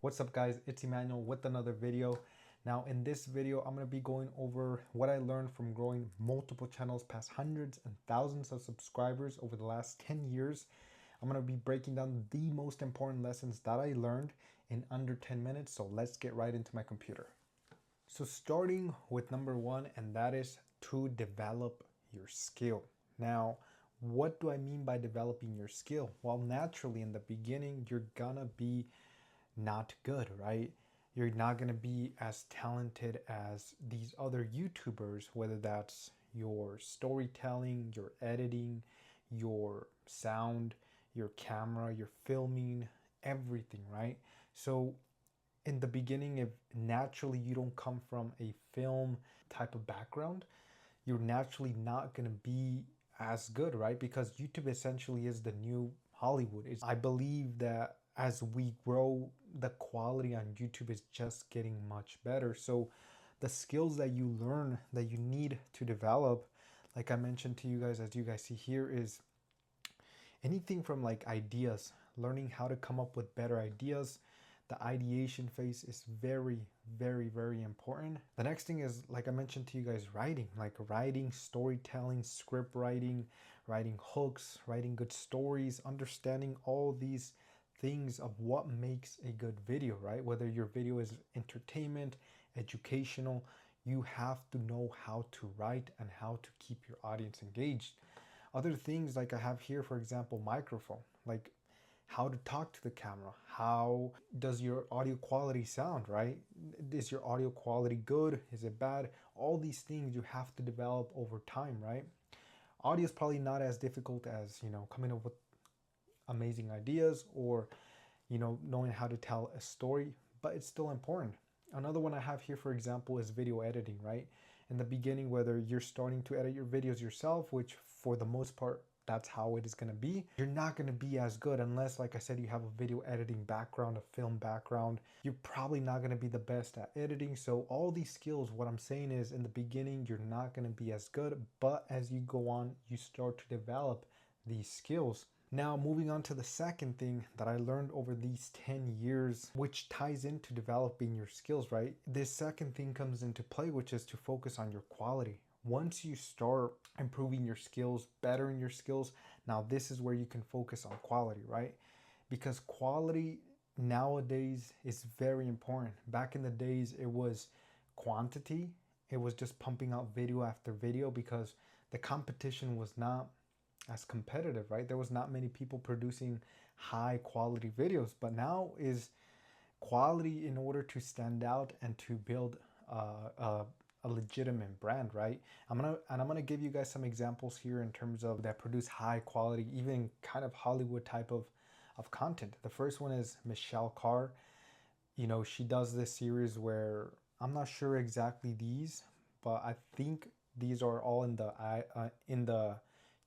What's up guys, it's Emmanuel with another video. Now in this video, I'm going to be going over what I learned from growing multiple channels past hundreds and thousands of subscribers over the last 10 years. I'm going to be breaking down the most important lessons that I learned in under 10 minutes. So let's get right into my computer. So starting with number one, and that is to develop your skill. Now, what do I mean by developing your skill? Well, naturally in the beginning, you're gonna be not good, right? You're not gonna be as talented as these other YouTubers, whether that's your storytelling, your editing, your sound, your camera, your filming, everything, right? So in the beginning, if naturally you don't come from a film type of background, you're naturally not going to be as good, right? Because YouTube essentially is the new Hollywood. I believe that as we grow, the quality on YouTube is just getting much better. So the skills that you learn that you need to develop, like I mentioned to you guys, as you guys see here, is anything from like ideas, learning how to come up with better ideas. The ideation phase is very, very, very important. The next thing is, like I mentioned to you guys, writing, like writing, storytelling, script writing, writing hooks, writing good stories, understanding all these things of what makes a good video, right? Whether your video is entertainment, educational, you have to know how to write and how to keep your audience engaged. Other things like I have here, for example, microphone, like how to talk to the camera. How does your audio quality sound, right? Is your audio quality good? Is it bad? All these things you have to develop over time, right? Audio is probably not as difficult as, coming up with amazing ideas or, knowing how to tell a story, but it's still important. Another one I have here, for example, is video editing, right? In the beginning, whether you're starting to edit your videos yourself, which for the most part, that's how it is going to be, you're not going to be as good unless, like I said, you have a video editing background, a film background. You're probably not going to be the best at editing. So all these skills, what I'm saying is in the beginning, you're not going to be as good, but as you go on, you start to develop these skills. Now, moving on to the second thing that I learned over these 10 years, which ties into developing your skills, right? This second thing comes into play, which is to focus on your quality. Once you start improving your skills, bettering your skills, now this is where you can focus on quality, right? Because quality nowadays is very important. Back in the days, it was quantity. It was just pumping out video after video because the competition was not as competitive, right? There was not many people producing high quality videos, but now is quality in order to stand out and to build a legitimate brand, right? I'm gonna give you guys some examples here in terms of that produce high quality, even kind of Hollywood type of content. The first one is Michelle Carr. She does this series where I'm not sure exactly these, but I think these are all in the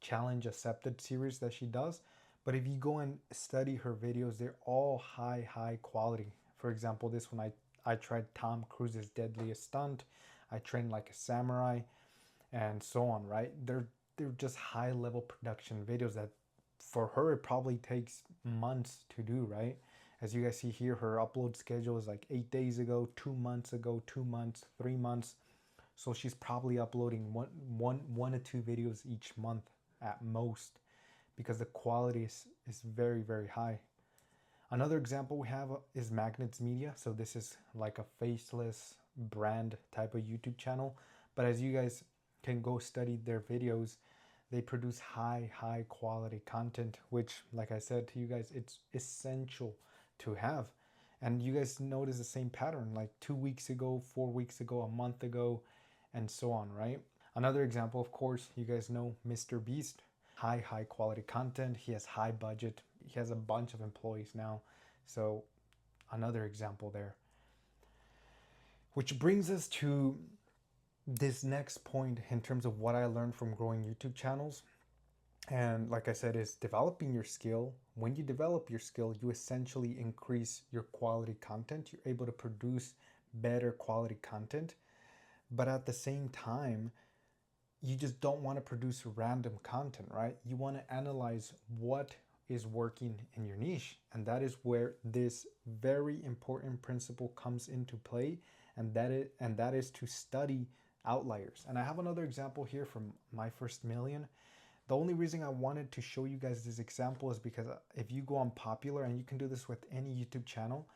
challenge accepted series that she does. But if you go and study her videos, they're all high quality. For example, this one, I tried Tom Cruise's deadliest stunt. I trained like a samurai, and so on, right? They're just high level production videos that for her it probably takes months to do, right? As you guys see here, her upload schedule is like 8 days ago, 2 months ago, 2 months, 3 months. So she's probably uploading one to two videos each month at most, because the quality is very, very high. Another example we have is Magnets Media. So this is like a faceless brand type of YouTube channel. But as you guys can go study their videos, they produce high quality content, which, like I said to you guys, it's essential to have. And you guys notice the same pattern, like 2 weeks ago, 4 weeks ago, a month ago, and so on, right? Another example, of course, you guys know Mr. Beast. High quality content. He has high budget. He has a bunch of employees now. So another example there. Which brings us to this next point in terms of what I learned from growing YouTube channels. And like I said, is developing your skill. When you develop your skill, you essentially increase your quality content. You're able to produce better quality content. But at the same time, you just don't want to produce random content, right? You want to analyze what is working in your niche. And that is where this very important principle comes into play, and that is to study outliers. And I have another example here from my first million. The only reason I wanted to show you guys this example is because if you go on popular, and you can do this with any YouTube channel,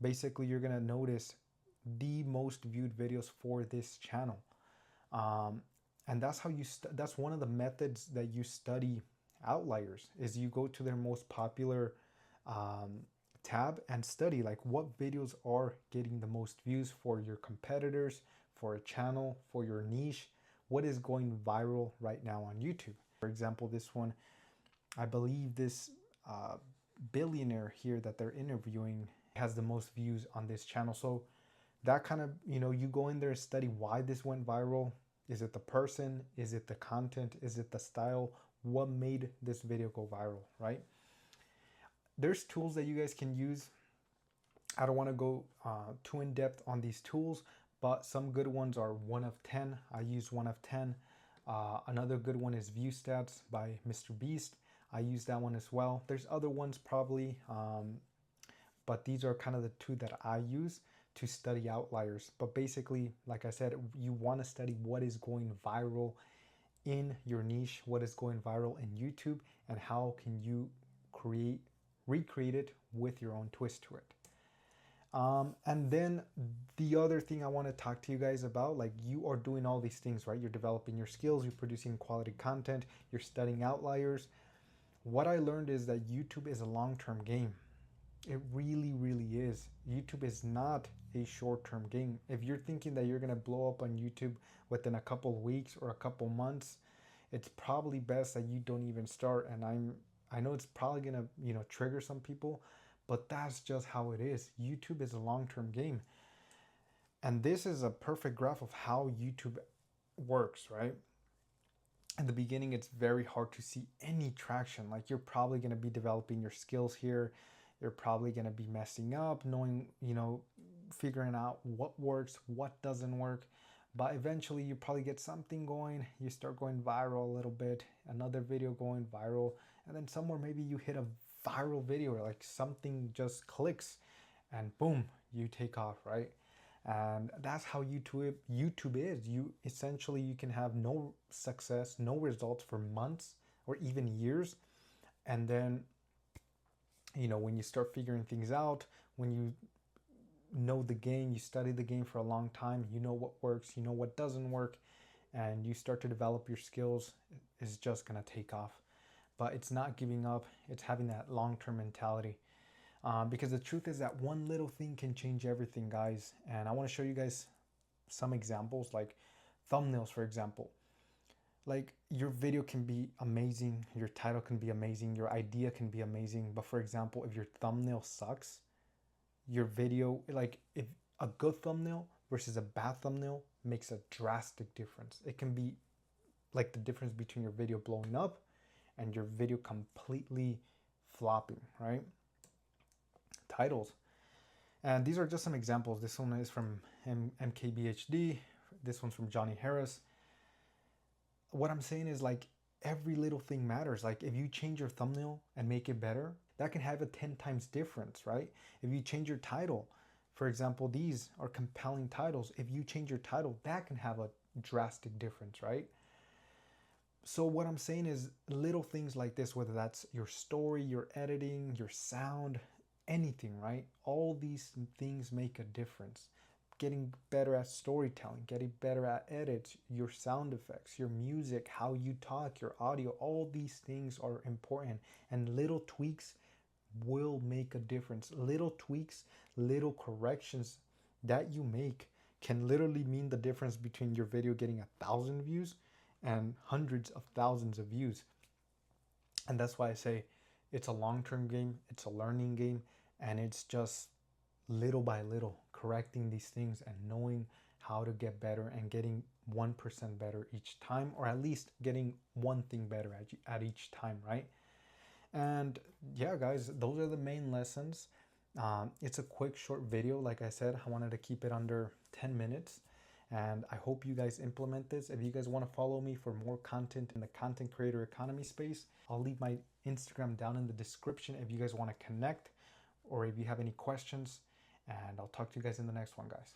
basically you're gonna notice the most viewed videos for this channel. And that's how that's one of the methods that you study outliers, is you go to their most popular tab and study like what videos are getting the most views for your competitors, for a channel, for your niche, what is going viral right now on YouTube. For example, this one, I believe this billionaire here that they're interviewing has the most views on this channel. So that kind of, you go in there and study why this went viral. Is it the person? Is it the content? Is it the style? What made this video go viral, right? There's tools that you guys can use. I don't want to go too in depth on these tools, but some good ones are 1 of 10. I use 1 of 10. Another good one is View Stats by Mr. Beast. I use that one as well. There's other ones probably, but these are kind of the two that I use to study outliers. But basically, like I said, you want to study what is going viral in your niche, what is going viral in YouTube, and how can you recreate it with your own twist to it. And then the other thing I want to talk to you guys about, like, you are doing all these things, right? You're developing your skills, you're producing quality content, you're studying outliers. What I learned is that YouTube is a long-term game. It really, really is. YouTube is not a short-term game. If you're thinking that you're going to blow up on YouTube within a couple of weeks or a couple months, it's probably best that you don't even start. And I know it's probably going to, trigger some people, but that's just how it is. YouTube is a long-term game. And this is a perfect graph of how YouTube works, right? In the beginning, it's very hard to see any traction. Like, you're probably going to be developing your skills here. You're probably going to be messing up, knowing, figuring out what works, what doesn't work. But eventually you probably get something going. You start going viral a little bit, another video going viral. And then somewhere maybe you hit a viral video, or like something just clicks and boom, you take off, right? And that's how YouTube is. You can have no success, no results for months or even years. And then, when you start figuring things out, when you know the game, you study the game for a long time, you know what works, you know what doesn't work, and you start to develop your skills, is just going to take off. But it's not giving up. It's having that long-term mentality. Because the truth is that one little thing can change everything, guys. And I want to show you guys some examples, like thumbnails, for example. Like, your video can be amazing, your title can be amazing, your idea can be amazing. But for example, if your thumbnail sucks, your video, like, if a good thumbnail versus a bad thumbnail makes a drastic difference. It can be like the difference between your video blowing up and your video completely flopping, right? Titles. And these are just some examples. This one is from MKBHD. This one's from Johnny Harris. What I'm saying is, like, every little thing matters. Like, if you change your thumbnail and make it better, that can have a 10 times difference, right? If you change your title, for example, these are compelling titles. If you change your title, that can have a drastic difference, right? So what I'm saying is, little things like this, whether that's your story, your editing, your sound, anything, right? All these things make a difference. Getting better at storytelling, getting better at edits, your sound effects, your music, how you talk, your audio, all these things are important. And little tweaks will make a difference. Little tweaks, little corrections that you make can literally mean the difference between your video getting 1,000 views and hundreds of thousands of views. And that's why I say it's a long-term game, it's a learning game, and it's just little by little correcting these things and knowing how to get better and getting 1% better each time, or at least getting one thing better at each time, right? And yeah, guys, those are the main lessons. It's a quick, short video. Like I said, I wanted to keep it under 10 minutes. And I hope you guys implement this. If you guys want to follow me for more content in the content creator economy space, I'll leave my Instagram down in the description if you guys want to connect or if you have any questions. And I'll talk to you guys in the next one, guys.